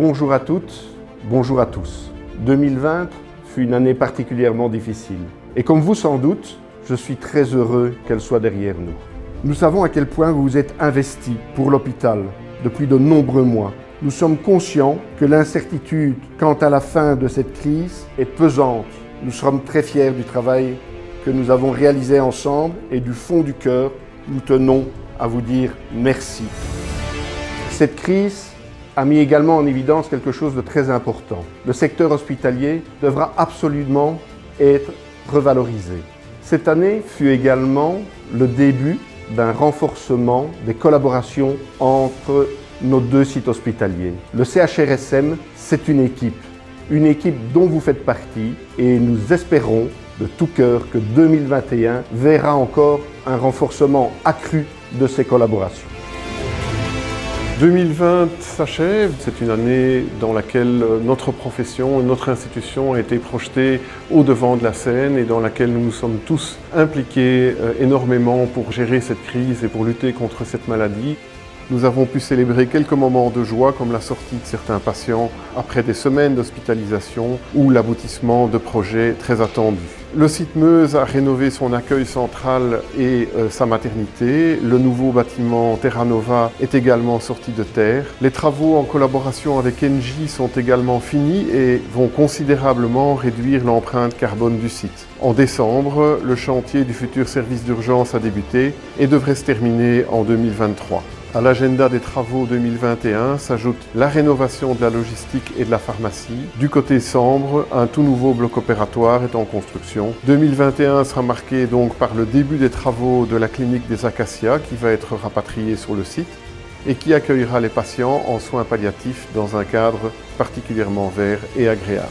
Bonjour à toutes, bonjour à tous. 2020 fut une année particulièrement difficile. Et comme vous sans doute, je suis très heureux qu'elle soit derrière nous. Nous savons à quel point vous vous êtes investis pour l'hôpital depuis de nombreux mois. Nous sommes conscients que l'incertitude quant à la fin de cette crise est pesante. Nous sommes très fiers du travail que nous avons réalisé ensemble et du fond du cœur, nous tenons à vous dire merci. Cette crise a mis également en évidence quelque chose de très important. Le secteur hospitalier devra absolument être revalorisé. Cette année fut également le début d'un renforcement des collaborations entre nos deux sites hospitaliers. Le CHRSM, c'est une équipe dont vous faites partie et nous espérons de tout cœur que 2021 verra encore un renforcement accru de ces collaborations. 2020 s'achève, c'est une année dans laquelle notre profession, notre institution a été projetée au devant de la scène et dans laquelle nous nous sommes tous impliqués énormément pour gérer cette crise et pour lutter contre cette maladie. Nous avons pu célébrer quelques moments de joie comme la sortie de certains patients après des semaines d'hospitalisation ou l'aboutissement de projets très attendus. Le site Meuse a rénové son accueil central et sa maternité. Le nouveau bâtiment Terra Nova est également sorti de terre. Les travaux en collaboration avec Engie sont également finis et vont considérablement réduire l'empreinte carbone du site. En décembre, le chantier du futur service d'urgence a débuté et devrait se terminer en 2023. À l'agenda des travaux 2021 s'ajoute la rénovation de la logistique et de la pharmacie. Du côté Sambre, un tout nouveau bloc opératoire est en construction. 2021 sera marqué donc par le début des travaux de la clinique des Acacias qui va être rapatriée sur le site et qui accueillera les patients en soins palliatifs dans un cadre particulièrement vert et agréable.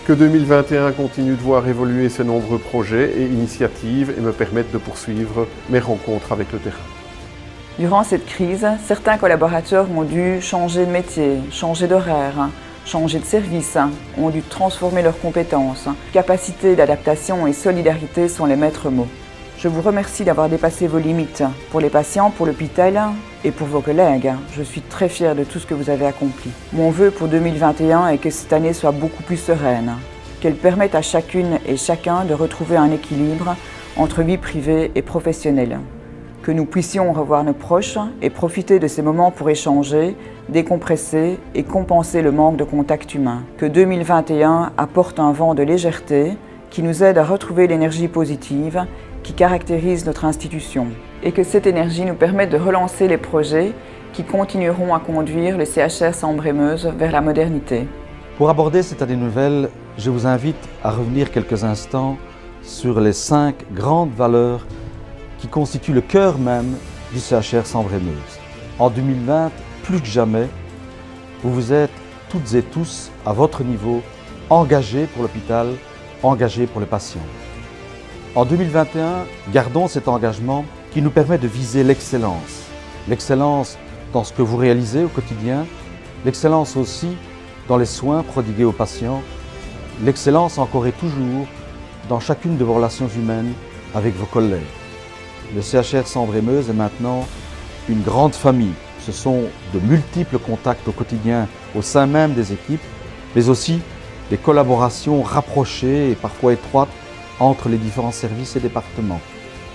Que 2021 continue de voir évoluer ses nombreux projets et initiatives et me permette de poursuivre mes rencontres avec le terrain. Durant cette crise, certains collaborateurs ont dû changer de métier, changer d'horaire, changer de service, ont dû transformer leurs compétences. Capacité d'adaptation et solidarité sont les maîtres mots. Je vous remercie d'avoir dépassé vos limites pour les patients, pour l'hôpital et pour vos collègues. Je suis très fière de tout ce que vous avez accompli. Mon vœu pour 2021 est que cette année soit beaucoup plus sereine, qu'elle permette à chacune et chacun de retrouver un équilibre entre vie privée et professionnelle. Que nous puissions revoir nos proches et profiter de ces moments pour échanger, décompresser et compenser le manque de contact humain. Que 2021 apporte un vent de légèreté qui nous aide à retrouver l'énergie positive qui caractérise notre institution. Et que cette énergie nous permette de relancer les projets qui continueront à conduire le CHR Sambre-et-Meuse vers la modernité. Pour aborder cette année nouvelle, je vous invite à revenir quelques instants sur les 5 grandes valeurs qui constitue le cœur même du CHR Sambre-et-Meuse. En 2020, plus que jamais, vous vous êtes toutes et tous, à votre niveau, engagés pour l'hôpital, engagés pour les patients. En 2021, gardons cet engagement qui nous permet de viser l'excellence. L'excellence dans ce que vous réalisez au quotidien, l'excellence aussi dans les soins prodigués aux patients, l'excellence encore et toujours dans chacune de vos relations humaines avec vos collègues. Le CHR Sambre-et-Meuse est maintenant une grande famille. Ce sont de multiples contacts au quotidien au sein même des équipes, mais aussi des collaborations rapprochées et parfois étroites entre les différents services et départements.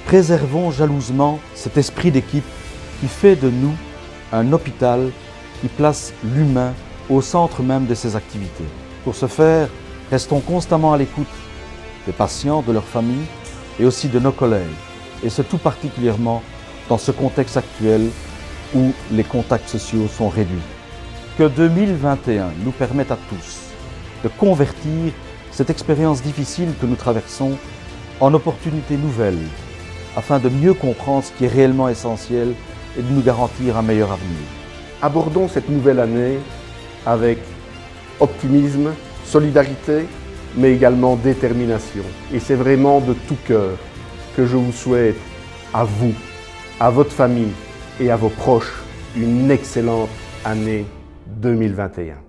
Préservons jalousement cet esprit d'équipe qui fait de nous un hôpital qui place l'humain au centre même de ses activités. Pour ce faire, restons constamment à l'écoute des patients, de leurs familles et aussi de nos collègues. Et ce tout particulièrement dans ce contexte actuel où les contacts sociaux sont réduits. Que 2021 nous permette à tous de convertir cette expérience difficile que nous traversons en opportunités nouvelles afin de mieux comprendre ce qui est réellement essentiel et de nous garantir un meilleur avenir. Abordons cette nouvelle année avec optimisme, solidarité, mais également détermination. Et c'est vraiment de tout cœur que je vous souhaite à vous, à votre famille et à vos proches une excellente année 2021.